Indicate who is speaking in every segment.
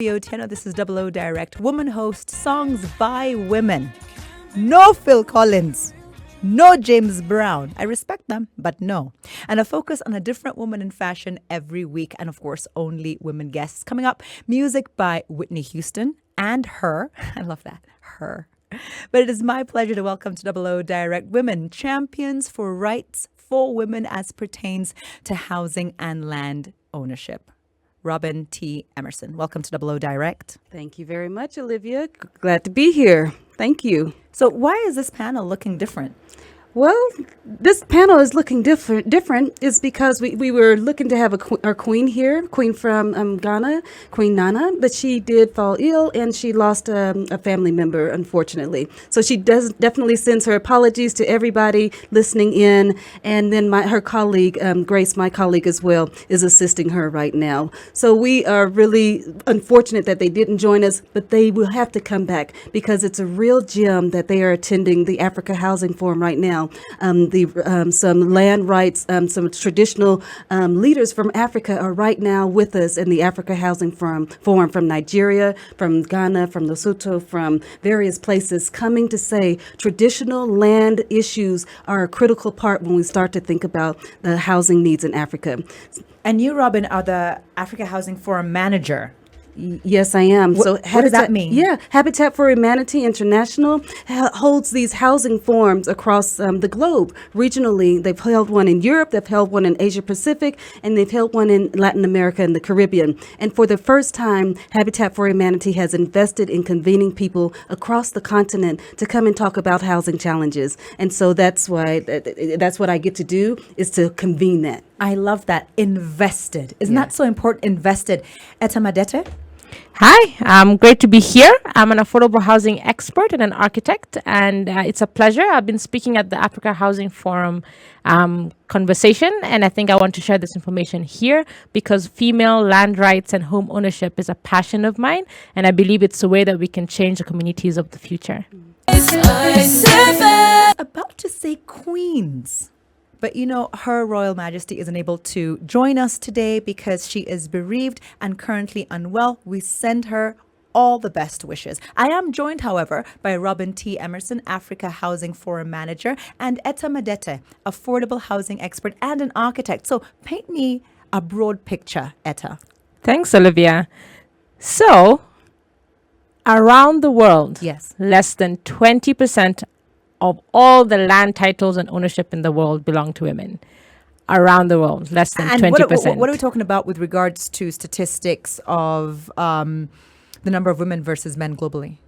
Speaker 1: Tenor. This is Double O Direct. Woman host, songs by women. No Phil Collins. No James Brown. I respect them, but no. And a focus on a different woman in fashion every week. And of course, only women guests. Coming up, music by Whitney Houston and her. I love that. Her. But it is my pleasure to welcome to Double O Direct women champions for rights for women as pertains to housing and land ownership. Robyn T. Emerson. Welcome to Double O Direct.
Speaker 2: Thank you very much, Olivia. Glad to be here. Thank you.
Speaker 1: So why is this panel looking different?
Speaker 2: Well, this panel is looking different is because we were looking to have our queen here, queen from Ghana, Queen Nana, but she did fall ill and she lost a family member, unfortunately. So she definitely sends her apologies to everybody listening in. And then her colleague, Grace, my colleague as well, is assisting her right now. So we are really unfortunate that they didn't join us, but they will have to come back because it's a real gem that they are attending the Africa Housing Forum right now. Some land rights, some traditional leaders from Africa are right now with us in the Africa Housing Forum from Nigeria, from Ghana, from Lesotho, from various places, coming to say traditional land issues are a critical part when we start to think about the housing needs in Africa.
Speaker 1: And you, Robyn, are the Africa Housing Forum manager.
Speaker 2: Yes, I am.
Speaker 1: What does that mean?
Speaker 2: Yeah, Habitat for Humanity International holds these housing forums across the globe. Regionally, they've held one in Europe, they've held one in Asia Pacific, and they've held one in Latin America and the Caribbean. And for the first time, Habitat for Humanity has invested in convening people across the continent to come and talk about housing challenges. And so that's what I get to do, is to convene that.
Speaker 1: I love that. Invested. Isn't that so important? Invested. Etta, Madete?
Speaker 3: Hi, great to be here. I'm an affordable housing expert and an architect, and it's a pleasure. I've been speaking at the Africa Housing Forum conversation, and I think I want to share this information here because female land rights and home ownership is a passion of mine, and I believe it's a way that we can change the communities of the future.
Speaker 1: About to say queens. But you know, Her Royal Majesty isn't able to join us today because she is bereaved and currently unwell. We send her all the best wishes. I am joined, however, by Robyn T. Emerson, Africa Housing Forum Manager, and Etta Madete, affordable housing expert and an architect. So paint me a broad picture, Etta.
Speaker 3: Thanks, Olivia. So, around the world, less than 20% of all the land titles and ownership in the world belong to women. Around the world, less than 20%.
Speaker 1: What are we talking about with regards to statistics of the number of women versus men globally?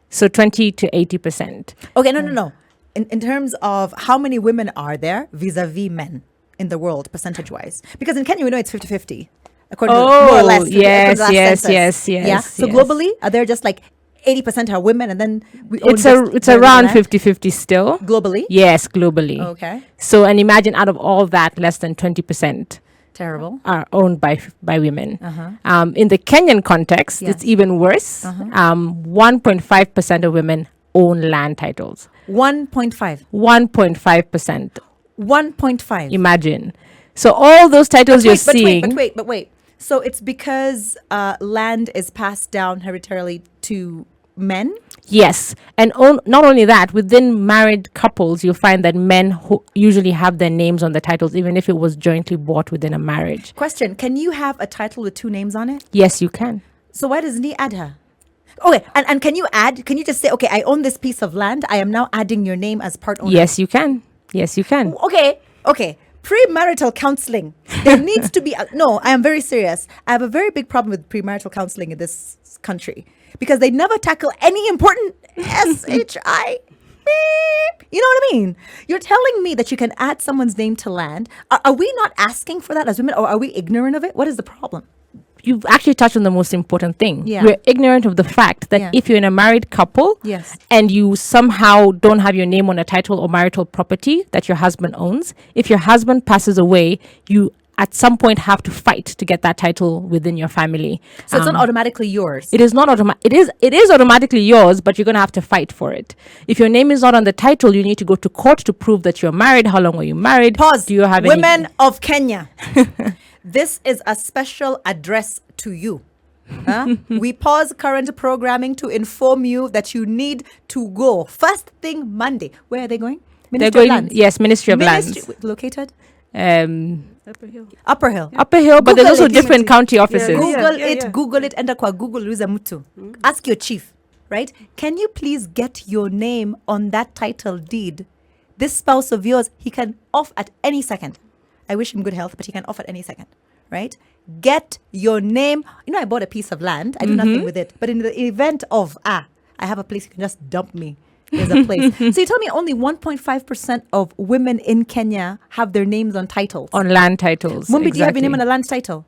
Speaker 3: So 20 to 80%.
Speaker 1: Okay, no. In terms of how many women are there vis-a-vis men in the world, percentage-wise? Because in Kenya, we know it's 50-50. According to more or less.
Speaker 3: Yes.
Speaker 1: Yeah. So globally, are there just like 80% are women, and then
Speaker 3: it's around 50-50 still.
Speaker 1: Globally?
Speaker 3: Yes, globally.
Speaker 1: Okay.
Speaker 3: So, and imagine out of all that, less than 20%
Speaker 1: terrible
Speaker 3: are owned by women.
Speaker 1: Uh-huh.
Speaker 3: In the Kenyan context, it's even worse. 1.5% of women own land titles.
Speaker 1: 1.5.
Speaker 3: 1.5%.
Speaker 1: 1.5.
Speaker 3: Imagine. So all those titles seeing.
Speaker 1: But wait. So it's because land is passed down hereditarily to men?
Speaker 3: Yes. And not only that, within married couples, you'll find that men usually have their names on the titles, even if it was jointly bought within a marriage.
Speaker 1: Question, can you have a title with two names on it?
Speaker 3: Yes, you can.
Speaker 1: So why doesn't he add her? Okay, and can you just say, okay, I own this piece of land, I am now adding your name as part owner?
Speaker 3: Yes, you can.
Speaker 1: Okay. Pre-marital counselling. There needs to be... no, I am very serious. I have a very big problem with pre-marital counselling in this country because they never tackle any important SHI. You know what I mean? You're telling me that you can add someone's name to land. Are we not asking for that as women, or are we ignorant of it? What is the problem?
Speaker 3: You've actually touched on the most important thing.
Speaker 1: Yeah.
Speaker 3: We're ignorant of the fact that if you're in a married couple and you somehow don't have your name on a title or marital property that your husband owns, if your husband passes away, you at some point have to fight to get that title within your family.
Speaker 1: So it's not automatically yours.
Speaker 3: It is not automatic. It is automatically yours, but you're going to have to fight for it. If your name is not on the title, you need to go to court to prove that you're married. How long were you married?
Speaker 1: Pause.
Speaker 3: Do you have
Speaker 1: Women of Kenya? This is a special address to you. We pause current programming to inform you that you need to go. First thing Monday. Where are they going? Ministry of Lands.
Speaker 3: Yes, Ministry of Lands.
Speaker 1: Located?
Speaker 2: Upper Hill.
Speaker 1: Upper Hill.
Speaker 3: Upper Hill, but there's
Speaker 1: Google
Speaker 3: also
Speaker 1: it.
Speaker 3: different county offices.
Speaker 1: Google it, enda kwa Google Luiza Mutu. Ask your chief, right? Can you please get your name on that title deed? This spouse of yours, he can off at any second. I wish him good health, but he can off at any second, right? Get your name. I bought a piece of land. I do nothing with it. But in the event of, I have a place, you can just dump me. There's a place. So you tell me only 1.5% of women in Kenya have their names on titles.
Speaker 3: On land titles.
Speaker 1: Mumbi, do you have your name on a land title?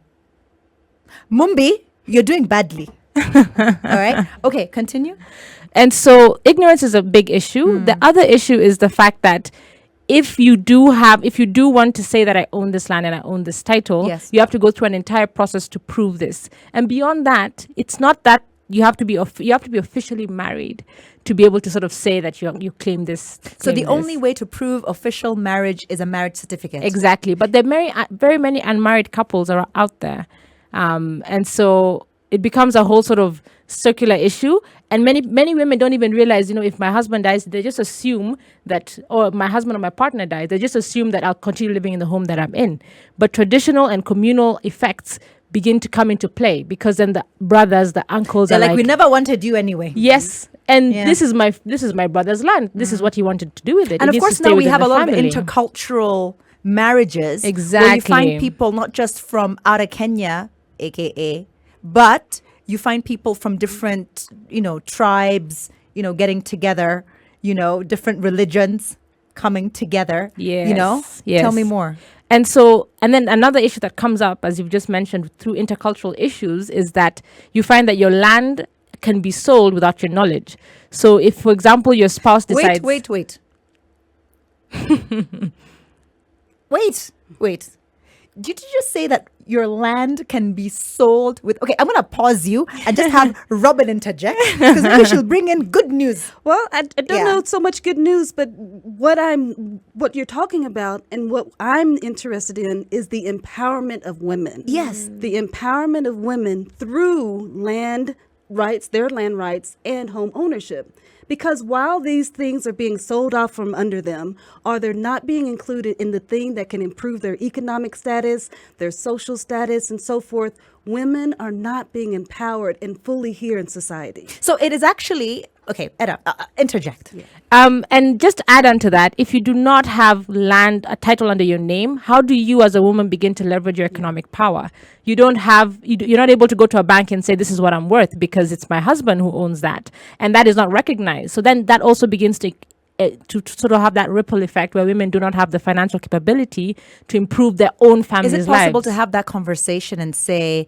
Speaker 1: Mumbi, you're doing badly. All right. Okay, continue.
Speaker 3: And so ignorance is a big issue. The other issue is the fact that if you do want to say that I own this land and I own this title,
Speaker 1: Yes.
Speaker 3: you have to go through an entire process to prove this. And beyond that, it's not that you have to be officially married to be able to sort of say that you claim this.
Speaker 1: So the only way to prove official marriage is a marriage certificate.
Speaker 3: Exactly. But there are very many unmarried couples are out there. And so it becomes a whole sort of circular issue. And many women don't even realize, if my husband dies, they just assume that, or my husband or my partner dies, they just assume that I'll continue living in the home that I'm in. But traditional and communal effects begin to come into play, because then the brothers, the uncles
Speaker 1: They're
Speaker 3: are
Speaker 1: like, we never wanted you anyway.
Speaker 3: Yes. And this is my brother's land. This is what he wanted to do with it.
Speaker 1: And
Speaker 3: It
Speaker 1: of
Speaker 3: needs to
Speaker 1: course
Speaker 3: stay
Speaker 1: now we
Speaker 3: within
Speaker 1: have
Speaker 3: the
Speaker 1: a lot
Speaker 3: family.
Speaker 1: of intercultural marriages. Where you
Speaker 3: Exactly.
Speaker 1: find people not just from out of Kenya, aka, but you find people from different, tribes, getting together, different religions coming together.
Speaker 3: Yes.
Speaker 1: Tell me more.
Speaker 3: And then another issue that comes up, as you've just mentioned, through intercultural issues, is that you find that your land can be sold without your knowledge. So if, for example, your spouse decides...
Speaker 1: Wait. Wait. Did you just say that your land can be sold with... Okay, I'm going to pause you and just have Robyn interject, because maybe she'll bring in good news.
Speaker 2: Well, I don't know so much good news, but what you're talking about and what I'm interested in is the empowerment of women.
Speaker 1: Yes.
Speaker 2: The empowerment of women through land rights, their land rights, and home ownership. Because while these things are being sold off from under them, or they're not being included in the thing that can improve their economic status, their social status, and so forth, women are not being empowered and fully here in society.
Speaker 1: So it is actually... Okay, Etta, interject. Yeah.
Speaker 3: And just to add on to that, if you do not have land, a title under your name, how do you as a woman begin to leverage your economic power? You're not able to go to a bank and say, this is what I'm worth, because it's my husband who owns that. And that is not recognized. So then that also begins to sort of have that ripple effect where women do not have the financial capability to improve their own family's lives.
Speaker 1: Is it possible to have that conversation and say...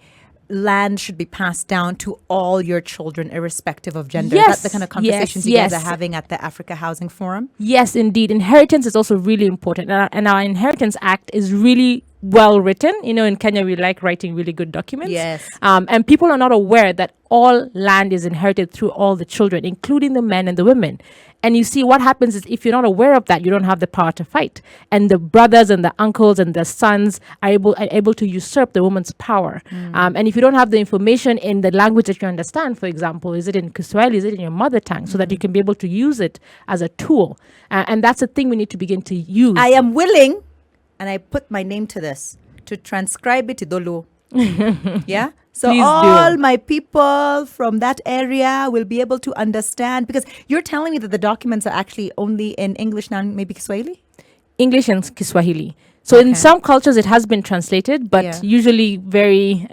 Speaker 1: land should be passed down to all your children, irrespective of gender?
Speaker 3: Yes.
Speaker 1: That's the kind of conversations you guys are having at the Africa Housing Forum?
Speaker 3: Yes, indeed. Inheritance is also really important. And our Inheritance Act is really well written. In Kenya, we like writing really good documents.
Speaker 1: Yes.
Speaker 3: And people are not aware that all land is inherited through all the children, including the men and the women. And you see, what happens is, if you're not aware of that, you don't have the power to fight. And the brothers and the uncles and the sons are able to usurp the woman's power. And if you don't have the information in the language that you understand, for example, is it in Kiswahili, is it in your mother tongue, so that you can be able to use it as a tool. And that's a thing we need to begin to use.
Speaker 1: I am willing, and I put my name to this, to transcribe it to Dolo. Yeah? So
Speaker 3: Please
Speaker 1: all
Speaker 3: do.
Speaker 1: my people from that area will be able to understand, because you're telling me that the documents are actually only in English now, maybe Kiswahili?
Speaker 3: English and Kiswahili. So in some cultures it has been translated, but usually very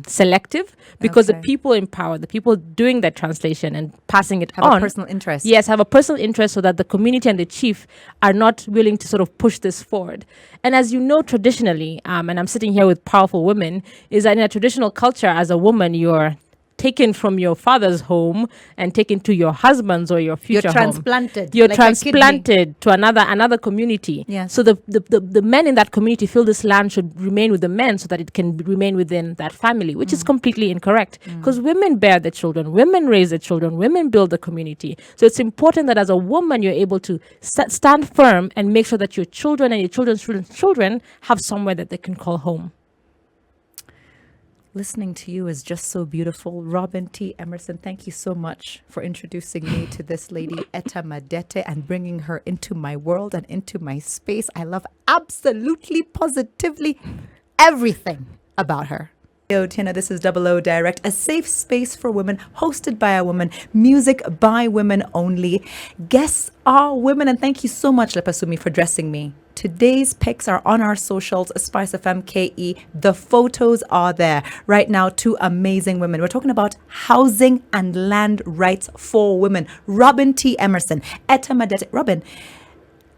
Speaker 3: selective, because the people in power, the people doing that translation and passing it
Speaker 1: have
Speaker 3: on,
Speaker 1: a personal interest.
Speaker 3: Yes, have a personal interest, so that the community and the chief are not willing to sort of push this forward. And as you know, traditionally, and I'm sitting here with powerful women, is that in a traditional culture, as a woman, you're taken from your father's home and taken to your husband's or your future
Speaker 1: You're transplanted.
Speaker 3: home. You're
Speaker 1: like
Speaker 3: transplanted to another community.
Speaker 1: Yes.
Speaker 3: So the men in that community feel this land should remain with the men, so that it can remain within that family, which is completely incorrect, because women bear the children, women raise the children, women build the community. So it's important that as a woman, you're able to stand firm and make sure that your children and your children's children have somewhere that they can call home.
Speaker 1: Listening to you is just so beautiful. Robyn T. Emerson, thank you so much for introducing me to this lady, Etta Madete, and bringing her into my world and into my space. I love absolutely, positively everything about her. Yo, Tina, this is Double O Direct, a safe space for women, hosted by a woman, music by women only. Guests are women, and thank you so much, Lepasumi, for dressing me. Today's pics are on our socials, SpiceFM KE. The photos are there. Right now, two amazing women. We're talking about housing and land rights for women. Robyn T. Emerson, Etta Madete. Robyn,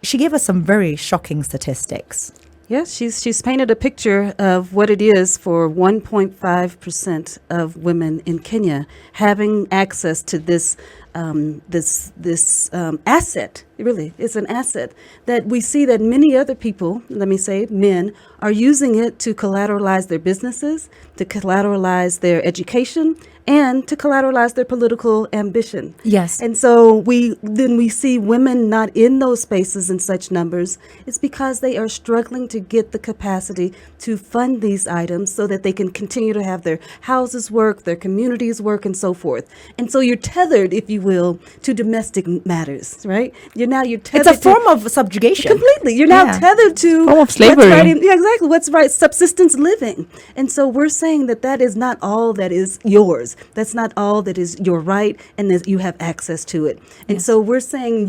Speaker 1: she gave us some very shocking statistics.
Speaker 2: Yes, she's painted a picture of what it is for 1.5% of women in Kenya having access to this asset. It really is an asset that we see that many other people, let me say men, are using it to collateralize their businesses, to collateralize their education, and to collateralize their political ambition.
Speaker 1: Yes.
Speaker 2: And so we see women not in those spaces in such numbers. It's because they are struggling to get the capacity to fund these items so that they can continue to have their houses work, their communities work, and so forth. And so you're tethered, if you will, to domestic matters, right? You're tethered.
Speaker 1: It's a form of subjugation.
Speaker 2: Completely. You're now tethered to
Speaker 3: form of slavery.
Speaker 2: Exactly. What's right? Subsistence living. And so we're saying that is not all that is yours. That's not all that is your right, and that you have access to it. And so we're saying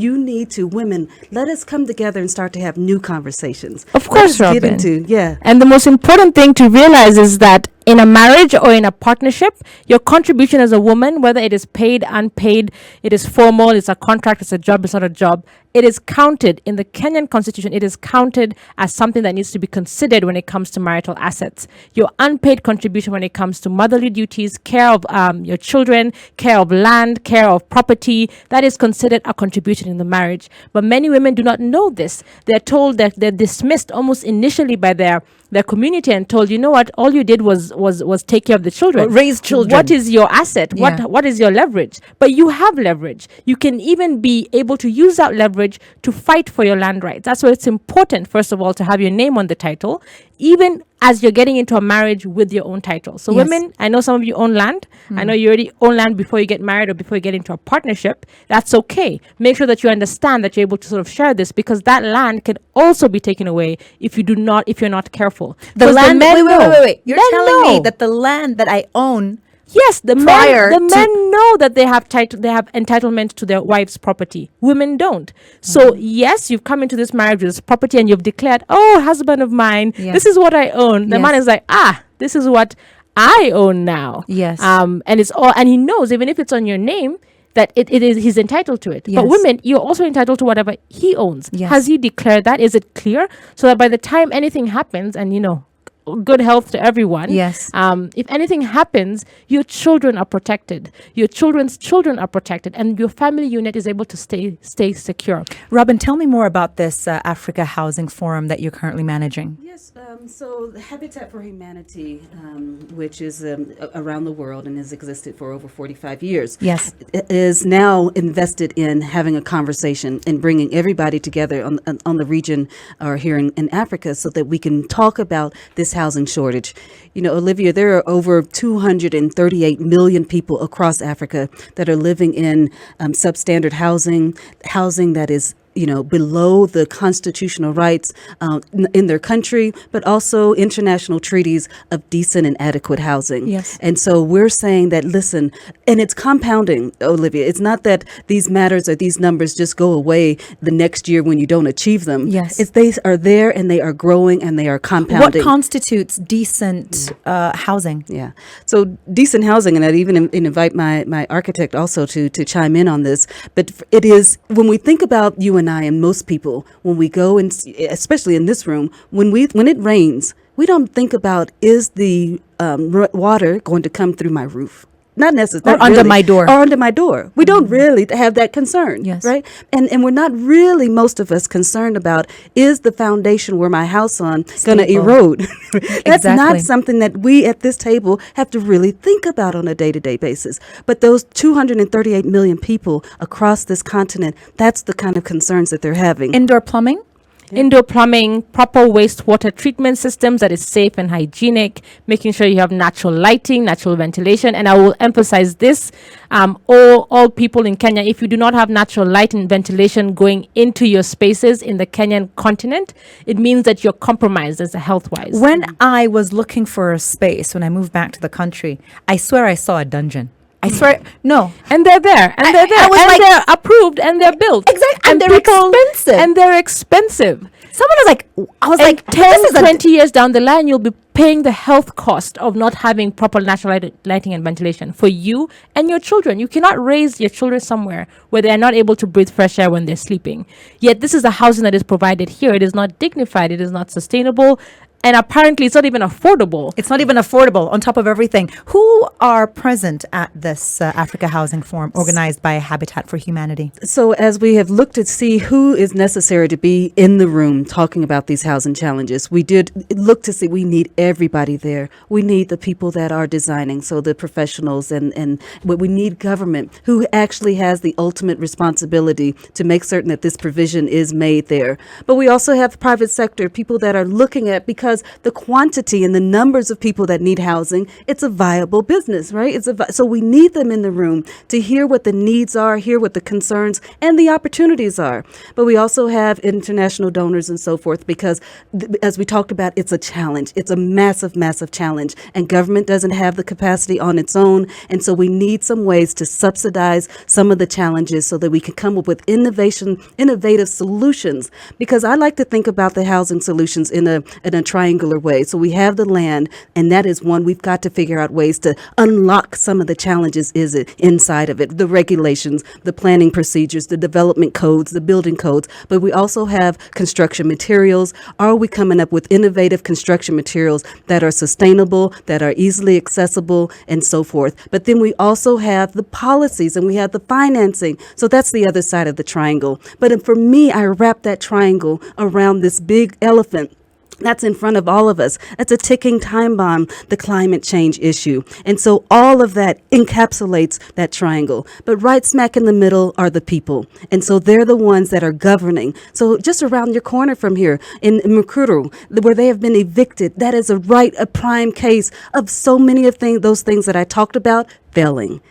Speaker 2: women, let us come together and start to have new conversations.
Speaker 3: Of course, Robyn.
Speaker 2: Yeah.
Speaker 3: And the most important thing to realize is that in a marriage or in a partnership, your contribution as a woman, whether it is paid, unpaid, it is formal, it's a contract, it's a job, it's not a job, it is counted in the Kenyan constitution. It is counted as something that needs to be considered when it comes to marital assets. Your unpaid contribution when it comes to motherly duties, care of your children, care of land, care of property, that is considered a contribution in the marriage. But many women do not know this. They're told that they're dismissed almost initially by their community and told, you know what, all you did was take care of the children.
Speaker 1: Or raise children.
Speaker 3: What is your asset?
Speaker 1: Yeah.
Speaker 3: What is your leverage? But you have leverage. You can even be able to use that leverage to fight for your land rights. That's why it's important, first of all, to have your name on the title, even as you're getting into a marriage with your own title. So women, I know some of you own land. I know you already own land before you get married or before you get into a partnership. That's okay. Make sure that you understand that you're able to sort of share this, because that land can also be taken away if you're not careful.
Speaker 1: The land, wait. You're
Speaker 3: Men
Speaker 1: telling me
Speaker 3: know.
Speaker 1: that the land that I own,
Speaker 3: Yes, the
Speaker 1: prior
Speaker 3: men
Speaker 1: to-
Speaker 3: know that they have entitlement to their wife's property. Women don't. So yes, you've come into this marriage with this property and you've declared, oh, husband of mine, this is what I own. The man is like, this is what I own now.
Speaker 1: Yes.
Speaker 3: And it's all, and he knows, even if it's on your name, that he's entitled to it.
Speaker 1: Yes.
Speaker 3: But women, you're also entitled to whatever he owns.
Speaker 1: Yes.
Speaker 3: Has he declared that? Is it clear? So that by the time anything happens, and good health to everyone.
Speaker 1: Yes.
Speaker 3: If anything happens, your children are protected. Your children's children are protected, and your family unit is able to stay secure.
Speaker 1: Robyn, tell me more about this Africa Housing Forum that you're currently managing.
Speaker 2: Yes, so the Habitat for Humanity, which is around the world and has existed for over 45 years, is now invested in having a conversation and bringing everybody together on the region or here in Africa so that we can talk about this housing shortage. Olivia, there are over 238 million people across Africa that are living in substandard housing that is below the constitutional rights in their country, but also international treaties of decent and adequate housing.
Speaker 1: Yes.
Speaker 2: And so we're saying that, listen, and it's compounding, Olivia. It's not that these matters or these numbers just go away the next year when you don't achieve them.
Speaker 1: Yes.
Speaker 2: They are there and they are growing and they are compounding.
Speaker 1: What constitutes decent housing?
Speaker 2: Yeah. So decent housing, and I'd even invite my architect also to chime in on this, but it is, when we think about you and I and most people, when we go and especially in this room, when it rains, we don't think about, is the water going to come through my roof? Not necessarily.
Speaker 1: Or under my door.
Speaker 2: Or under my door. We don't really have that concern.
Speaker 1: Yes.
Speaker 2: Right? And we're not really, most of us, concerned about, is the foundation where my house on going to erode? That's not something that we at this table have to really think about on a day-to-day basis. But those 238 million people across this continent, that's the kind of concerns that they're having.
Speaker 1: Indoor plumbing?
Speaker 3: indoor plumbing, proper wastewater treatment systems that is safe and hygienic, making sure you have natural lighting, natural ventilation. And I will emphasize this, all people in Kenya, if you do not have natural light and ventilation going into your spaces in the Kenyan continent, it means that you're compromised as a health-wise.
Speaker 1: When I was looking for a space, when I moved back to the country, I swear I saw a dungeon. I swear, no.
Speaker 3: And they're there, and they're there,
Speaker 1: I was
Speaker 3: and
Speaker 1: like,
Speaker 3: they're approved, and they're built.
Speaker 1: Exactly, and they're expensive.
Speaker 3: And they're expensive.
Speaker 1: Someone was like, I was
Speaker 3: And
Speaker 1: like,
Speaker 3: 10, 20 years down the line, you'll be paying the health cost of not having proper natural lighting and ventilation for you and your children. You cannot raise your children somewhere where they are not able to breathe fresh air when they're sleeping. Yet this is the housing that is provided here. It is not dignified. It is not sustainable. And apparently, it's not even affordable.
Speaker 1: It's not even affordable on top of everything. Who are present at this Africa Housing Forum organized by Habitat for Humanity?
Speaker 2: So as we have looked to see who is necessary to be in the room talking about these housing challenges, we did look to see we need everybody there. We need the people that are designing, so the professionals, and we need government who actually has the ultimate responsibility to make certain that this provision is made there. But we also have the private sector, people that are looking at, because the quantity and the numbers of people that need housing, it's a viable business, right? So we need them in the room to hear what the needs are, hear what the concerns and the opportunities are. But we also have international donors and so forth, because as we talked about, it's a challenge. It's a massive, massive challenge, and government doesn't have the capacity on its own. And so we need some ways to subsidize some of the challenges so that we can come up with innovative solutions. Because I like to think about the housing solutions in a triangular way. So we have the land, and that is one. We've got to figure out ways to unlock some of the challenges inside of it, the regulations, the planning procedures, the development codes, the building codes. But we also have construction materials. Are we coming up with innovative construction materials that are sustainable, that are easily accessible, and so forth? But then we also have the policies, and we have the financing. So that's the other side of the triangle. But for me, I wrap that triangle around this big elephant that's in front of all of us. It's a ticking time bomb, the climate change issue. And so all of that encapsulates that triangle. But right smack in the middle are the people. And so they're the ones that are governing. So just around your corner from here in Mukuru, where they have been evicted, that is a prime case of so many of those things that I talked about failing.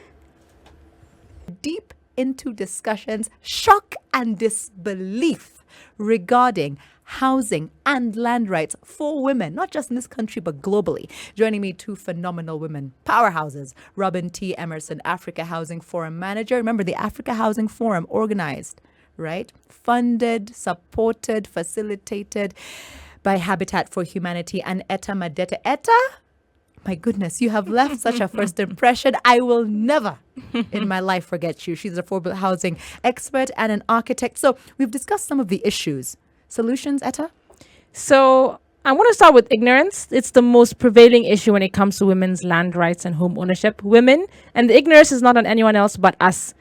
Speaker 1: Deep into discussions, shock and disbelief regarding housing and land rights for women, not just in this country, but globally. Joining me, two phenomenal women, powerhouses, Robyn T. Emerson, Africa Housing Forum Manager. Remember, the Africa Housing Forum organized, right? Funded, supported, facilitated by Habitat for Humanity, and Etta Madete. Etta, my goodness, you have left such a first impression. I will never in my life forget you. She's a affordable housing expert and an architect. So we've discussed some of the issues. Solutions, Etta?
Speaker 3: So I want to start with ignorance. It's the most prevailing issue when it comes to women's land rights and home ownership. Women, and the ignorance is not on anyone else but us.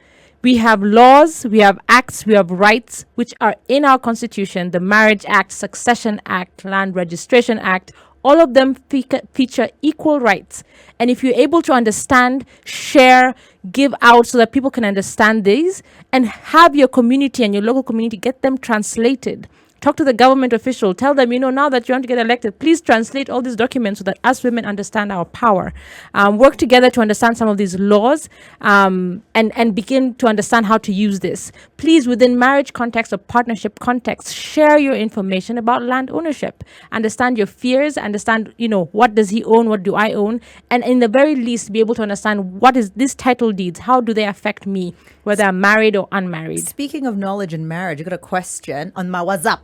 Speaker 3: We have laws, we have acts, we have rights, which are in our constitution, the Marriage Act, Succession Act, Land Registration Act. All of them feature equal rights. And if you're able to understand, share, give out so that people can understand these, and have your community and your local community get them translated. Talk to the government official. Tell them, now that you want to get elected, please translate all these documents so that us women understand our power. Work together to understand some of these laws and begin to understand how to use this. Please, within marriage context or partnership context, share your information about land ownership. Understand your fears. Understand, what does he own? What do I own? And in the very least, be able to understand what is this title deeds? How do they affect me, whether I'm married or unmarried?
Speaker 1: Speaking of knowledge and marriage, I got a question on my WhatsApp.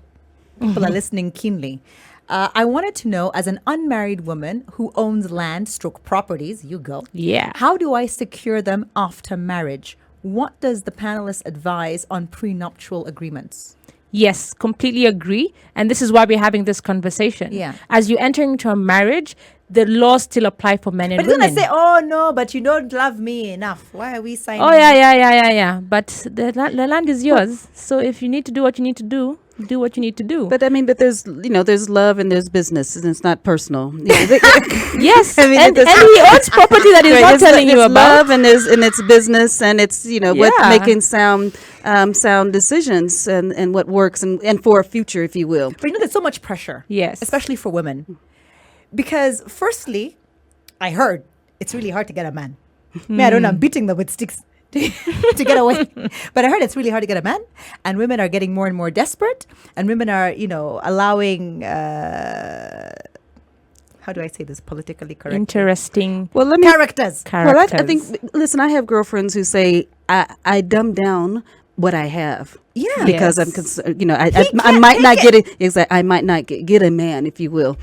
Speaker 1: People are listening keenly. I wanted to know, as an unmarried woman who owns land / properties,
Speaker 3: Yeah.
Speaker 1: how do I secure them after marriage? What does the panelists advise on prenuptial agreements?
Speaker 3: Yes, completely agree. And this is why we're having this conversation.
Speaker 1: Yeah.
Speaker 3: As you enter into a marriage, the laws still apply for men and
Speaker 1: But it's
Speaker 3: women.
Speaker 1: going to say, oh, no, but you don't love me enough. Why are we signing?
Speaker 3: Oh, yeah. But the land is yours. So if you need to do what you need to do, do what you need to do.
Speaker 2: But I mean, but there's there's love and there's business, and it's not personal.
Speaker 3: Yes,
Speaker 2: I mean,
Speaker 3: and he owns property that he's not telling you
Speaker 2: it's
Speaker 3: about.
Speaker 2: love and it's business, and it's what
Speaker 3: Yeah.
Speaker 2: making sound decisions and what works and for a future, if you will.
Speaker 1: But there's so much pressure.
Speaker 3: Yes.
Speaker 1: Especially for women. Because firstly, I heard it's really hard to get a man. I don't know, I'm beating them with sticks to get away. But I heard it's really hard to get a man, and women are getting more and more desperate, and women are, allowing how do I say this politically correct?
Speaker 3: Interesting
Speaker 2: Well, let me.
Speaker 1: Characters.
Speaker 3: characters.
Speaker 2: Well, I think. Listen, I have girlfriends who say I dumb down what I have.
Speaker 1: Yeah.
Speaker 2: Because
Speaker 3: Yes.
Speaker 2: I'm concerned, I might not get it. Exactly, I might not get a man, if you will.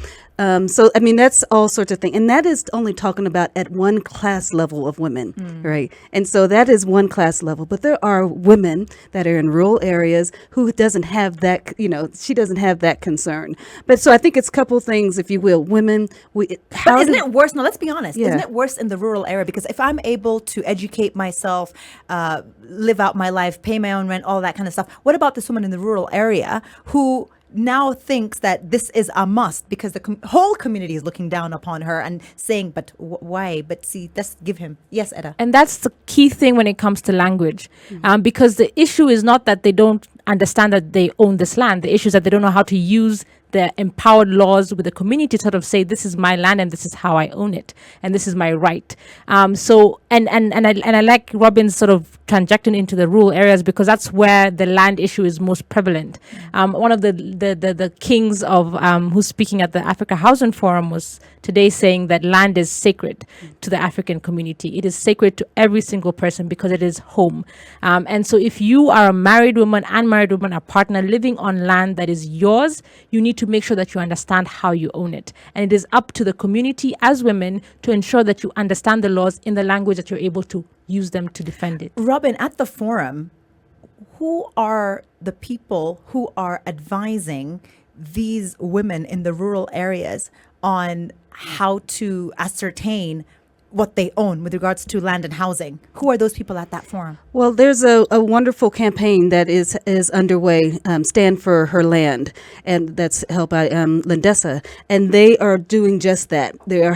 Speaker 2: So I mean, that's all sorts of things, and that is only talking about at one class level of women, right? And so that is one class level. But there are women that are in rural areas who doesn't have that. She doesn't have that concern. But so I think it's a couple things, if you will. Women,
Speaker 1: But isn't it worse? No, let's be honest.
Speaker 2: Yeah.
Speaker 1: Isn't it worse in the rural area? Because if I'm able to educate myself, live out my life, pay my own rent, all that kind of stuff, what about this woman in the rural area who now thinks that this is a must because the whole community is looking down upon her and saying, but why? But see, let's give him. Yes, Etta.
Speaker 3: And that's the key thing when it comes to language, because the issue is not that they don't understand that they own this land. The issue is that they don't know how to use the empowered laws with the community to sort of say, this is my land and this is how I own it and this is my right. So I like Robyn's sort of transjecting into the rural areas because that's where the land issue is most prevalent. One of the kings of who's speaking at the Africa Housing Forum was today saying that land is sacred to the African community. It is sacred to every single person because it is home. And so if you are a married woman, a partner living on land that is yours, you need to make sure that you understand how you own it. And it is up to the community as women to ensure that you understand the laws in the language that you're able to use them to defend it.
Speaker 1: Robyn, at the forum, who are the people who are advising these women in the rural areas on how to ascertain what they own with regards to land and housing? Who are those people at that forum?
Speaker 2: Well, there's a wonderful campaign that is underway, Stand for Her Land, and that's held by Landesa, and they are doing just that. They are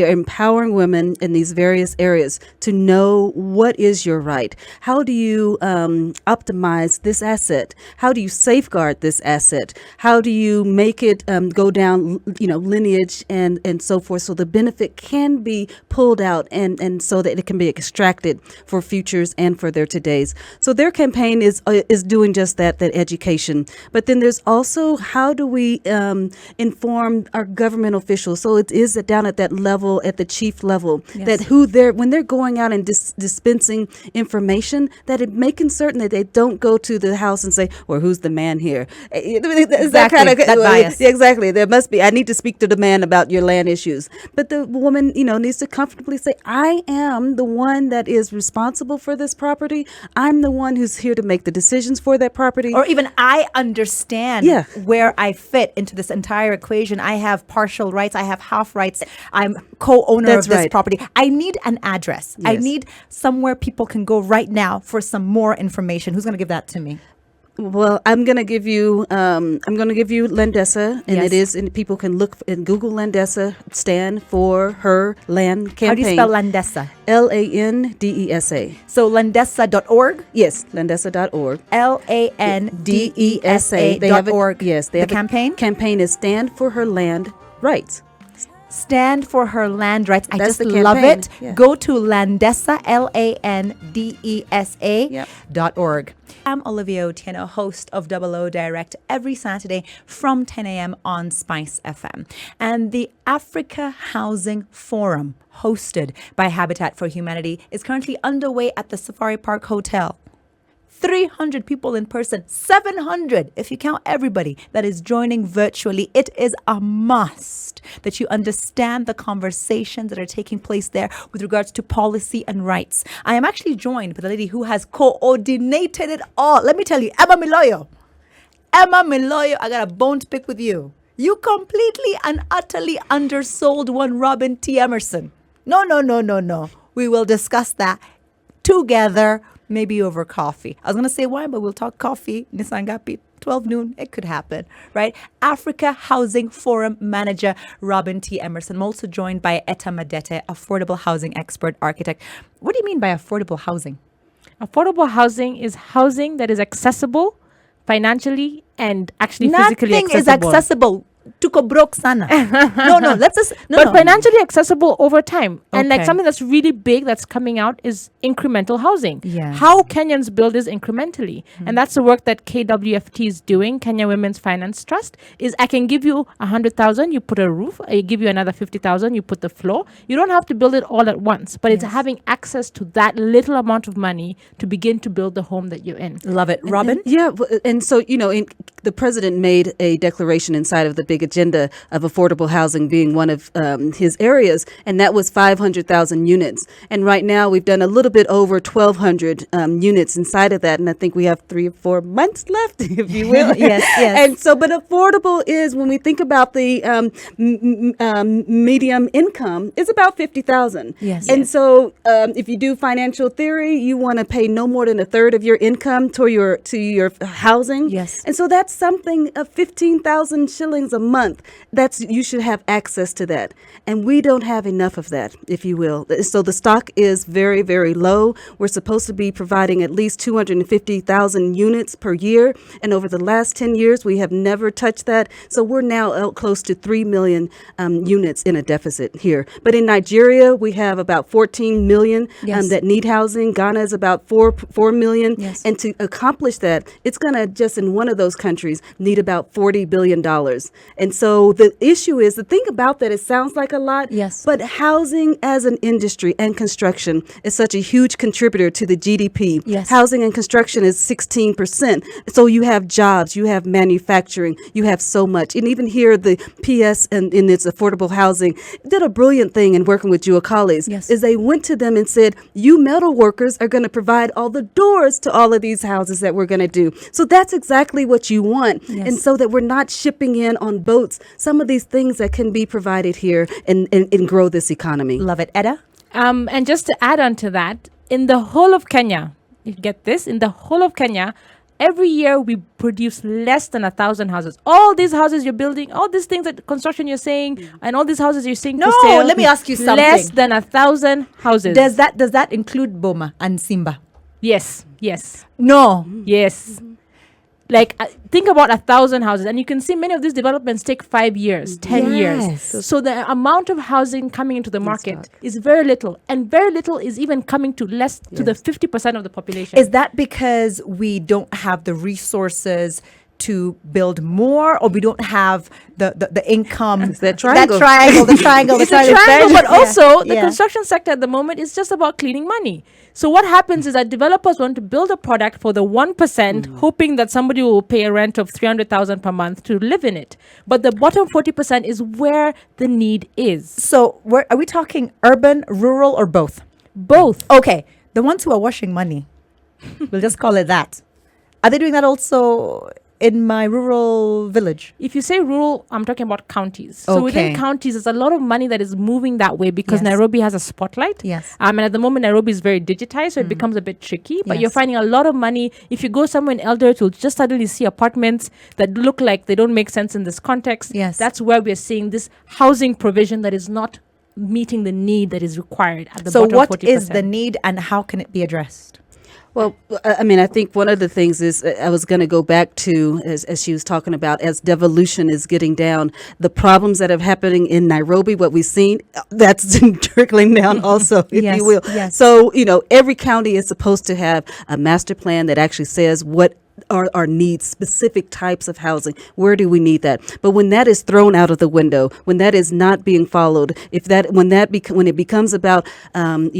Speaker 2: empowering women in these various areas to know what is your right. How do you optimize this asset? How do you safeguard this asset? How do you make it go down, lineage and so forth, so the benefit can be pulled out and so that it can be extracted for futures and for their todays. So their campaign is doing just that education. But then there's also how do we inform our government officials? So it is down at that level, at the chief level,
Speaker 1: Yes.
Speaker 2: that when they're going out and dispensing information, that it making certain that they don't go to the house and say, "Well, who's the man here?" Is that kind of
Speaker 1: that bias.
Speaker 2: Yeah, exactly. There must be. I need to speak to the man about your land issues. But the woman, needs to comfortably say, "I am the one that is responsible for this property. I'm the one who's here to make the decisions for that property."
Speaker 1: Or even I understand
Speaker 2: Yeah.
Speaker 1: where I fit into this entire equation. I have partial rights. I have half rights. I'm co-owner
Speaker 2: That's
Speaker 1: of this
Speaker 2: right.
Speaker 1: property. I need an address. I
Speaker 2: Yes.
Speaker 1: need somewhere people can go right now for some more information. Who's going to give that to me?
Speaker 2: Well, I'm going to give you Landesa, and
Speaker 1: Yes.
Speaker 2: it is, and people can look and Google Landesa, Stand for Her Land campaign.
Speaker 1: How do you spell Landesa?
Speaker 2: Landesa.
Speaker 1: So landesa.org?
Speaker 2: Yes, landesa.org.
Speaker 1: LANDESA.org.
Speaker 2: Yes, they
Speaker 1: the
Speaker 2: have
Speaker 1: campaign?
Speaker 2: Campaign is Stand for Her Land Rights.
Speaker 1: Stand for Her Land Rights. I
Speaker 2: That's
Speaker 1: just
Speaker 2: the
Speaker 1: love
Speaker 2: campaign.
Speaker 1: it.
Speaker 2: Yeah.
Speaker 1: Go to Landesa, LANDESA
Speaker 2: Yep.
Speaker 1: .org. I'm Olivia Otieno, host of Double O Direct every Saturday from 10 a.m. on Spice FM. And the Africa Housing Forum, hosted by Habitat for Humanity, is currently underway at the Safari Park Hotel. 300 people in person, 700 if you count everybody that is joining virtually. It is a must that you understand the conversations that are taking place there with regards to policy and rights. I am actually joined by the lady who has coordinated it all. Let me tell you, Emma Miloyo, I got a bone to pick with you. You completely and utterly undersold one Robyn T. Emerson. No. We will discuss that together. Maybe over coffee. I was going to say wine, but we'll talk coffee. Nisangapit. 12 noon, it could happen, right? Africa Housing Forum Manager Robyn T. Emerson. I'm also joined by Etta Madete, affordable housing expert architect. What do you mean by affordable housing?
Speaker 3: Affordable housing is housing that is accessible financially and actually physically accessible.
Speaker 1: Nothing is accessible. Tuko broke sana. No, let's just...
Speaker 3: But financially accessible over time. And like
Speaker 1: Okay.
Speaker 3: something that's really big that's coming out is incremental housing.
Speaker 1: Yes.
Speaker 3: How Kenyans build is incrementally. And that's the work that KWFT is doing, Kenya Women's Finance Trust, is I can give you 100,000, you put a roof. I give you another 50,000, you put the floor. You don't have to build it all at once, but it's having access to that little amount of money to begin to build the home that you're in.
Speaker 1: Love it. Robyn?
Speaker 2: And so, the president made a declaration inside of the big agenda of affordable housing being one of his areas, and that was 500,000 units. And right now we've done a little bit over 1,200 units inside of that, and I think we have 3 or 4 months left, if you will.
Speaker 1: Yes.
Speaker 2: And so, but affordable is, when we think about the medium income, it's about 50,000.
Speaker 1: Yes.
Speaker 2: And so, if you do financial theory, you want to pay no more than a third of your income to your housing.
Speaker 1: Yes.
Speaker 2: And so that's something of 15,000 shillings a month. You should have access to that. And we don't have enough of that, if you will. So the stock is very, very low. We're supposed to be providing at least 250,000 units per year. And over the last 10 years, we have never touched that. So we're now out close to 3 million units in a deficit here. But in Nigeria, we have about 14 million that need housing. Ghana is about 4 million.
Speaker 1: Yes.
Speaker 2: And to accomplish that, it's going to, just in one of those countries, need about $40 billion. And so the issue is, the thing about that, it sounds like a lot, but housing as an industry and construction is such a huge contributor to the GDP.
Speaker 1: Yes.
Speaker 2: Housing and construction is 16%. So you have jobs, you have manufacturing, you have so much. And even here, the PS in its affordable housing did a brilliant thing in working with Jewel College, is they went to them and said, you metal workers are going to provide all the doors to all of these houses that we're going to do. So that's exactly what you want. And so that we're not shipping in on boats some of these things that can be provided here and grow this economy.
Speaker 1: Love it. Etta?
Speaker 3: And just to add on to that, in the whole of Kenya, you get this, in the whole of Kenya, every year we produce less than 1,000 houses. All these houses you're building, all these things that construction you're saying, and all these houses you're saying for sale.
Speaker 1: Let me ask you something.
Speaker 3: Less than 1,000 houses.
Speaker 1: Does that include Boma and Simba?
Speaker 3: Yes.
Speaker 1: No.
Speaker 3: Yes. Like, think about 1,000 houses, and you can see many of these developments take 5 years, 10 years. So the amount of housing coming into the market is very little, and very little is even coming to less to the 50% of the population.
Speaker 1: Is that because we don't have the resources to build more, or we don't have the income?
Speaker 2: It's that triangle.
Speaker 1: The triangle.
Speaker 3: But also the construction sector at the moment is just about cleaning money. So what happens is that developers want to build a product for the 1%, hoping that somebody will pay a rent of 300,000 per month to live in it. But the bottom 40% is where the need is.
Speaker 1: So are we talking urban, rural, or both?
Speaker 3: Both.
Speaker 1: Okay, the ones who are washing money, we'll just call it that. Are they doing that also in my rural village?
Speaker 3: If you say rural, I'm talking about counties. So within counties, there's a lot of money that is moving that way because Nairobi has a spotlight.
Speaker 1: Yes.
Speaker 3: And at the moment, Nairobi is very digitized, so it becomes a bit tricky. But you're finding a lot of money. If you go somewhere in Eldoret, you'll just suddenly see apartments that look like they don't make sense in this context.
Speaker 1: Yes.
Speaker 3: That's where we're seeing this housing provision that is not meeting the need that is required at the bottom 40%. So
Speaker 1: what is the need, and how can it be addressed?
Speaker 2: Well, I mean, I think one of the things is, I was going to go back to, as she was talking about, as devolution is getting down, the problems that are happening in Nairobi, what we've seen, that's trickling down also, if you will.
Speaker 1: Yes.
Speaker 2: So, every county is supposed to have a master plan that actually says what are our needs, specific types of housing. Where do we need that? But when that is thrown out of the window, when that is not being followed, when it becomes about, to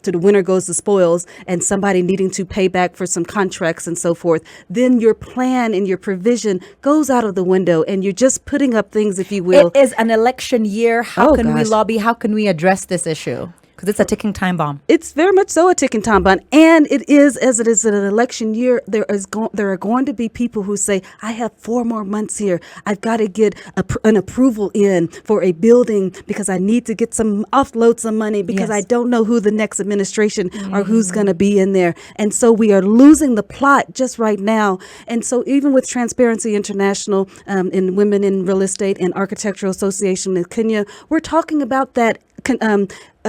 Speaker 2: the winner goes the spoils, and somebody needing to pay back for some contracts and so forth, then your plan and your provision goes out of the window, and you're just putting up things, if you will.
Speaker 1: It is an election year. How can we lobby? How can we address this issue? Because it's a ticking time bomb.
Speaker 2: It's very much so a ticking time bomb, and it is, as it is an election year. There are going to be people who say, "I have 4 more months here. I've got to get an approval in for a building because I need to get offload some money because I don't know who the next administration or who's going to be in there." And so we are losing the plot just right now. And so even with Transparency International and Women in Real Estate and Architectural Association in Kenya, we're talking about that.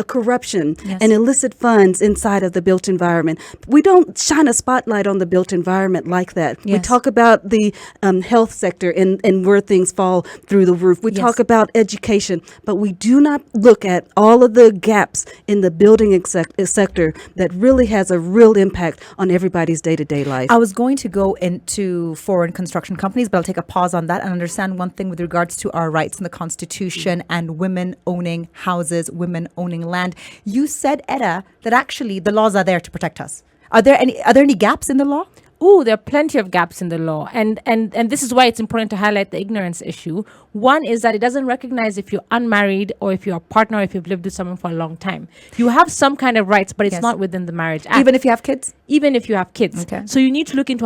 Speaker 2: Corruption and illicit funds inside of the built environment. We don't shine a spotlight on the built environment like that. We talk about the health sector and where things fall through the roof. We talk about education, but we do not look at all of the gaps in the building sector that really has a real impact on everybody's day-to-day life.
Speaker 1: I was going to go into foreign construction companies, but I'll take a pause on that and understand one thing with regards to our rights in the Constitution and women owning houses, women owning land. You said, Etta, that actually the laws are there to protect us. Are there any gaps in the law?
Speaker 3: Oh, there are plenty of gaps in the law. And this is why it's important to highlight the ignorance issue. One is that it doesn't recognize if you're unmarried or if you're a partner or if you've lived with someone for a long time. You have some kind of rights, but it's not within the Marriage Act.
Speaker 1: Even if you have kids?
Speaker 3: Even if you have kids.
Speaker 1: Okay.
Speaker 3: So you need to look into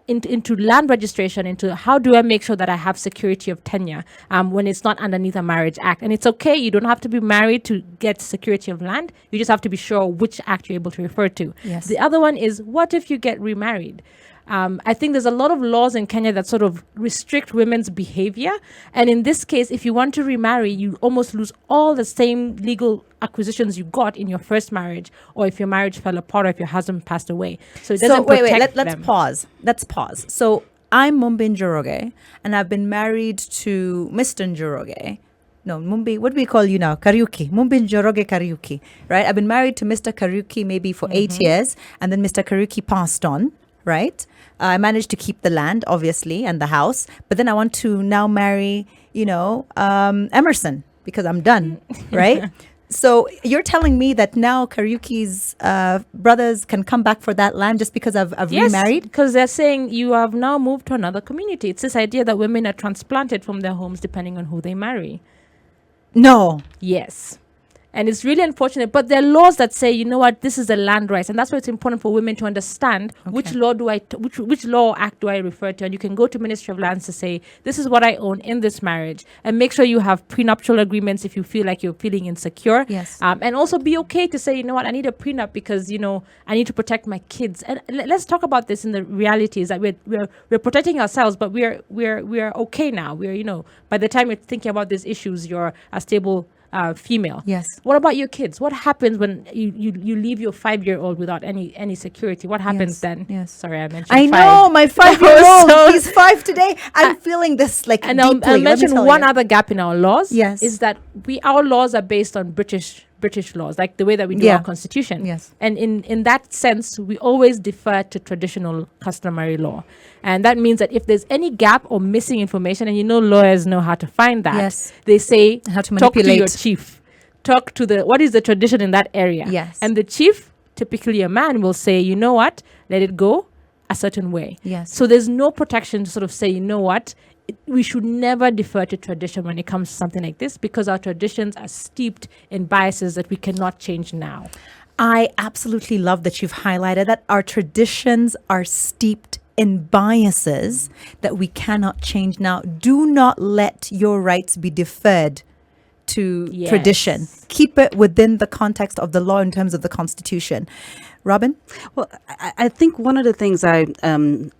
Speaker 3: into land registration, into how do I make sure that I have security of tenure when it's not underneath a Marriage Act. And it's okay. You don't have to be married to get security of land. You just have to be sure which act you're able to refer to.
Speaker 1: Yes.
Speaker 3: The other one is, what if you get remarried? I think there's a lot of laws in Kenya that sort of restrict women's behavior. And in this case, if you want to remarry, you almost lose all the same legal acquisitions you got in your first marriage, or if your marriage fell apart, or if your husband passed away. So it doesn't protect them.
Speaker 1: Let's pause. So I'm Mumbi Njoroge, and I've been married to Mr. Njoroge. No, Mumbi, what do we call you now? Kariuki. Mumbi Njoroge Kariuki, right? I've been married to Mr. Kariuki maybe for 8 years, and then Mr. Kariuki passed on, right? I managed to keep the land, obviously, and the house. But then I want to now marry, Emerson, because I'm done, right? So you're telling me that now Kariuki's brothers can come back for that land just because I've remarried?
Speaker 3: Because they're saying you have now moved to another community. It's this idea that women are transplanted from their homes depending on who they marry.
Speaker 1: No.
Speaker 3: Yes. And it's really unfortunate. But there are laws that say, you know what, this is the land rights. And that's why it's important for women to understand which law which law act do I refer to. And you can go to Ministry of Lands to say, this is what I own in this marriage. And make sure you have prenuptial agreements if you feel like you're feeling insecure.
Speaker 1: Yes.
Speaker 3: And also be okay to say, you know what, I need a prenup because, I need to protect my kids. And let's talk about this in the reality is that we're protecting ourselves, but we're okay now. By the time you're thinking about these issues, you're a stable female.
Speaker 1: Yes.
Speaker 3: What about your kids? What happens when you leave your 5-year-old without any security? What happens then?
Speaker 1: Yes.
Speaker 3: Sorry, I mentioned
Speaker 1: I
Speaker 3: 5.
Speaker 1: know, my 5-year-old. He's 5 today. I'm feeling this deeply.
Speaker 3: I'll mention one other gap in our laws.
Speaker 1: Yes.
Speaker 3: Is that our laws are based on British laws, like the way that we do our constitution.
Speaker 1: Yes.
Speaker 3: And in that sense, we always defer to traditional customary law. And that means that if there's any gap or missing information, and lawyers know how to find that, they say,
Speaker 1: how to
Speaker 3: talk to
Speaker 1: manipulate.
Speaker 3: your chief. Talk to what is the tradition in that area.
Speaker 1: Yes.
Speaker 3: And the chief, typically a man, will say, you know what, let it go a certain way.
Speaker 1: Yes.
Speaker 3: So there's no protection to sort of say, you know what, we should never defer to tradition when it comes to something like this, because our traditions are steeped in biases that we cannot change now.
Speaker 1: I absolutely love that you've highlighted that our traditions are steeped in biases that we cannot change now. Do not let your rights be deferred to tradition. Keep it within the context of the law in terms of the Constitution. Robyn?
Speaker 2: Well, I think one of the things I'm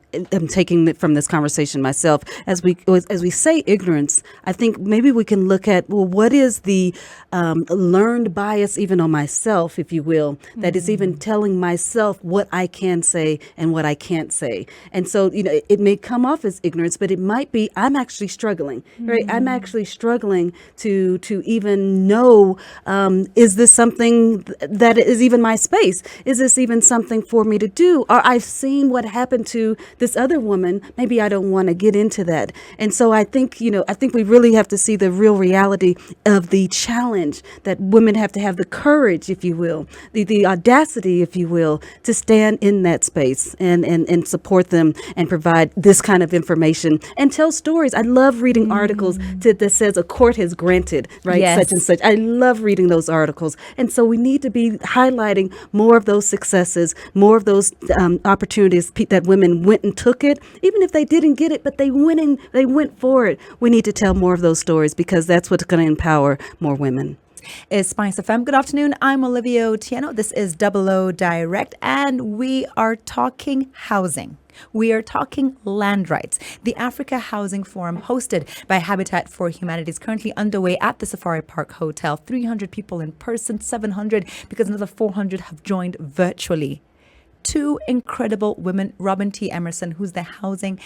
Speaker 2: taking from this conversation myself, as we say ignorance, I think maybe we can look at, well, what is the learned bias even on myself, if you will, that is even telling myself what I can say and what I can't say. And so, it may come off as ignorance, but it might be, I'm actually struggling, right? I'm actually struggling to even know, is this something that is even my space? Is this even something for me to do? Or I've seen what happened to This other woman, maybe I don't want to get into that. And so I think, I think we really have to see the real reality of the challenge that women have to have the courage, if you will, the audacity, if you will, to stand in that space and support them and provide this kind of information and tell stories. I love reading articles that says a court has granted, right?
Speaker 1: Yes.
Speaker 2: Such and such. I love reading those articles. And so we need to be highlighting more of those successes, more of those opportunities that women went and took it, even if they didn't get it, but they went for it. We need to tell more of those stories because that's what's going to empower more women.
Speaker 1: Is SpiceFM. Good afternoon. I'm Olivia Otieno. This is Double O Direct, and we are talking housing. We are talking land rights. The Africa Housing Forum, hosted by Habitat for Humanity, is currently underway at the Safari Park Hotel. 300 people in person, 700 because another 400 have joined virtually. Two incredible women, Robyn T. Emerson, who's the Housing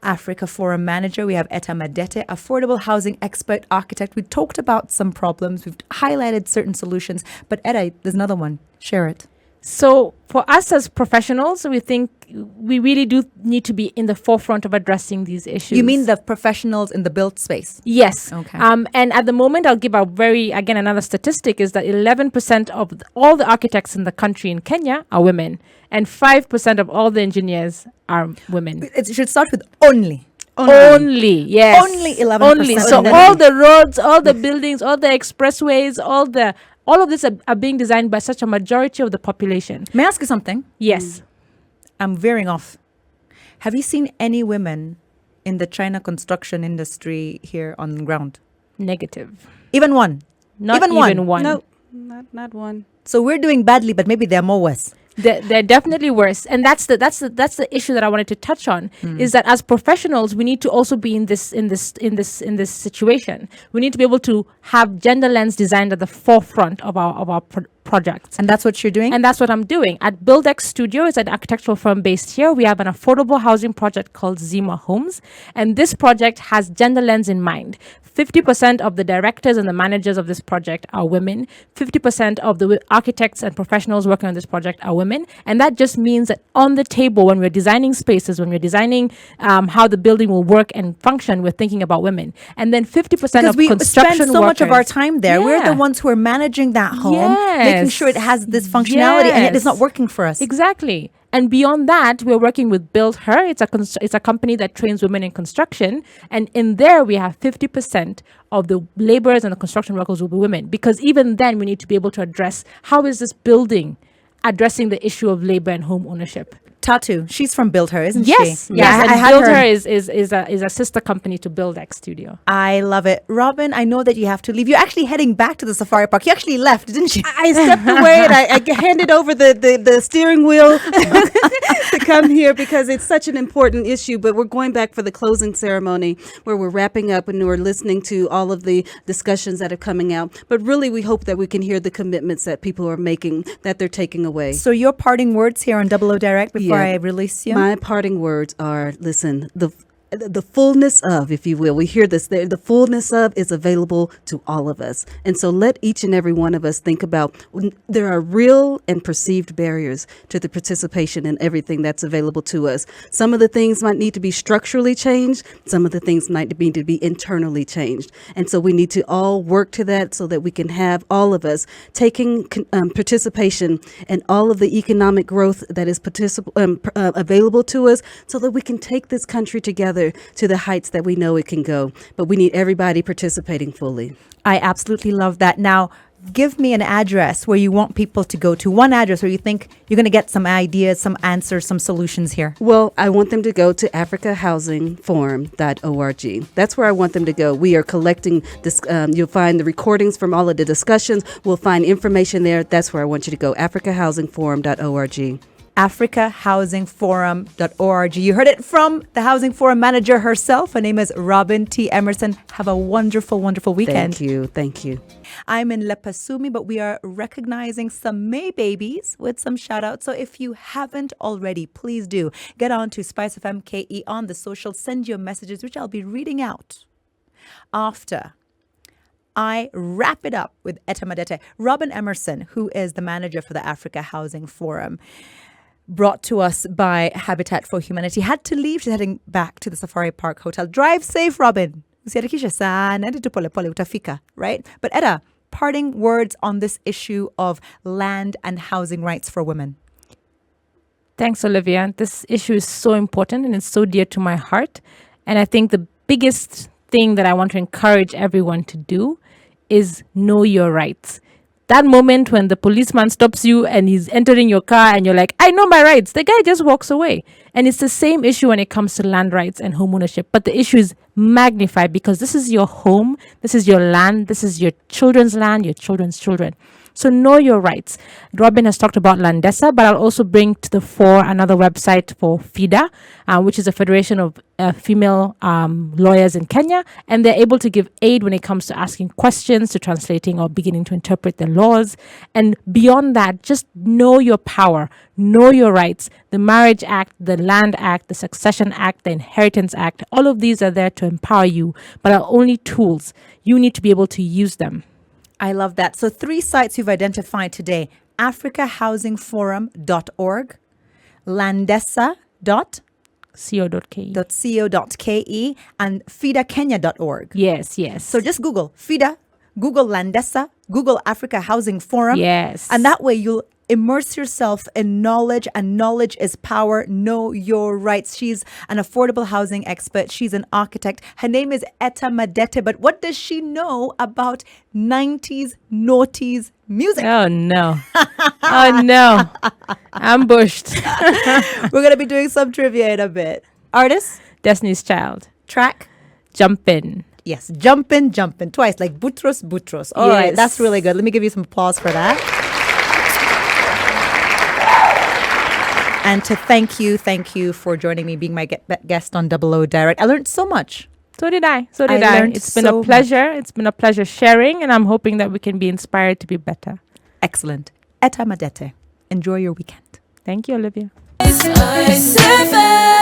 Speaker 1: Africa Forum manager. We have Etta Madete, affordable housing expert architect. We talked about some problems. We've highlighted certain solutions. But Etta, there's another one. Share it.
Speaker 3: So for us as professionals, we think we really do need to be in the forefront of addressing these issues.
Speaker 1: You mean the professionals in the built space?
Speaker 3: Yes.
Speaker 1: Okay.
Speaker 3: And at the moment, I'll give another statistic is that 11% of all the architects in the country in Kenya are women, and 5% of all the engineers are women.
Speaker 1: It should start with only.
Speaker 3: Only, yes.
Speaker 1: Only 11%.
Speaker 3: Only. So all the roads, all the buildings, all the expressways, all of this are being designed by such a majority of the population.
Speaker 1: May I ask you something?
Speaker 3: Yes.
Speaker 1: I'm veering off. Have you seen any women in the China construction industry here on the ground?
Speaker 3: Negative.
Speaker 1: Even one?
Speaker 3: Not
Speaker 1: even one?
Speaker 2: No, not one.
Speaker 1: So we're doing badly, but maybe they're more worse.
Speaker 3: They're definitely worse, and that's the issue that I wanted to touch on. Is that as professionals, we need to also be in this situation. We need to be able to have gender lens designed at the forefront of our projects.
Speaker 1: And that's what you're doing?
Speaker 3: And that's what I'm doing. At BuildX Studio, it's an architectural firm based here. We have an affordable housing project called Zima Homes. And this project has gender lens in mind. 50% of the directors and the managers of this project are women. 50% of the architects and professionals working on this project are women. And that just means that on the table, when we're designing spaces, when we're designing how the building will work and function, we're thinking about women. And then 50%
Speaker 1: because
Speaker 3: of
Speaker 1: we
Speaker 3: construction
Speaker 1: spend so much of our
Speaker 3: workers-
Speaker 1: time there.
Speaker 3: Yeah.
Speaker 1: We're the ones who are managing that home, making sure it has this functionality, and it is not working for us.
Speaker 3: Exactly. And beyond that, we're working with Build Her. It's a company that trains women in construction. And in there, we have 50% of the laborers and the construction workers will be women. Because even then, we need to be able to address how is this building addressing the issue of labor and home ownership.
Speaker 1: Tatu, she's from Build Her, isn't
Speaker 3: Yes,
Speaker 1: she?
Speaker 3: yes.
Speaker 1: I
Speaker 3: And
Speaker 1: had
Speaker 3: Build
Speaker 1: her.
Speaker 3: Her is a sister company to BuildX Studio.
Speaker 1: I love it. Robyn, I know that you have to leave. You're actually heading back to the safari park. You actually left, didn't you?
Speaker 2: I stepped away and I handed over the steering wheel to come here because it's such an important issue. But we're going back for the closing ceremony where we're wrapping up and we're listening to all of the discussions that are coming out. But really, we hope that we can hear the commitments that people are making, that they're taking away.
Speaker 1: So your parting words here on Double O Direct before I release you?
Speaker 2: My parting words are, listen, the fullness of, if you will, we hear this, the fullness of is available to all of us. And so let each and every one of us think about there are real and perceived barriers to the participation in everything that's available to us. Some of the things might need to be structurally changed. Some of the things might need to be internally changed. And so we need to all work to that so that we can have all of us taking participation in all of the economic growth that is available to us so that we can take this country together to the heights that we know it can go. But we need everybody participating fully.
Speaker 1: I absolutely love that. Now, give me an address where you want people to go to. One address where you think you're going to get some ideas, some answers, some solutions here.
Speaker 2: Well, I want them to go to africahousingforum.org. That's where I want them to go. We are collecting this. You'll find the recordings from all of the discussions. We'll find information there. That's where I want you to go, africahousingforum.org.
Speaker 1: africahousingforum.org. You heard it from the Housing Forum manager herself. Her name is Robyn T. Emerson. Have a wonderful, wonderful weekend.
Speaker 2: Thank you.
Speaker 1: I'm in Lepasumi, but we are recognizing some May babies with some shout outs. So if you haven't already, please do get on to SpiceFM KE on the social. Send your messages, which I'll be reading out after I wrap it up with Etta Madete. Robyn Emerson, who is the manager for the Africa Housing Forum. brought to us by Habitat for Humanity. Had to leave. She's heading back to the Safari Park Hotel. Drive safe, Robyn. Right? But Etta, parting words on this issue of land and housing rights for women.
Speaker 3: Thanks, Olivia. This issue is so important and it's so dear to my heart. And I think the biggest thing that I want to encourage everyone to do is know your rights. That moment when the policeman stops you and he's entering your car and you're like, I know my rights. The guy just walks away. And it's the same issue when it comes to land rights and home ownership. But the issue is magnified because this is your home. This is your land. This is your children's land, your children's children. So know your rights. Robyn has talked about Landesa, but I'll also bring to the fore another website for FIDA, which is a federation of female lawyers in Kenya. And they're able to give aid when it comes to asking questions, to translating or beginning to interpret the laws. And beyond that, just know your power, know your rights. The Marriage Act, the Land Act, the Succession Act, the Inheritance Act, all of these are there to empower you, but are only tools. You need to be able to use them.
Speaker 1: I love that. So 3 sites you've identified today: africahousingforum.org, landesa.co.ke, and fidakenya.org.
Speaker 3: Yes.
Speaker 1: So just Google FIDA, Google Landesa, Google Africa Housing Forum.
Speaker 3: Yes.
Speaker 1: And that way you'll immerse yourself in knowledge, and knowledge is power. Know your rights. She's an affordable housing expert. She's an architect. Her name is Etta Madete. But what does she know about 90s, noughties music?
Speaker 3: Oh, no. Oh, no. Ambushed.
Speaker 1: We're going to be doing some trivia in a bit. Artist?
Speaker 3: Destiny's Child.
Speaker 1: Track?
Speaker 3: Jumpin'.
Speaker 1: Yes, jumpin', twice, like butros. All right,
Speaker 3: Yes.
Speaker 1: that's really good. Let me give you some applause for that. And to thank you for joining me, being my guest on Double O Direct. I learned so much.
Speaker 3: So did I.
Speaker 1: learned
Speaker 3: It's been
Speaker 1: so
Speaker 3: a pleasure. It's been a pleasure sharing, and I'm hoping that we can be inspired to be better.
Speaker 1: Excellent. Etta Madete, enjoy your weekend.
Speaker 3: Thank you, Olivia.
Speaker 4: I said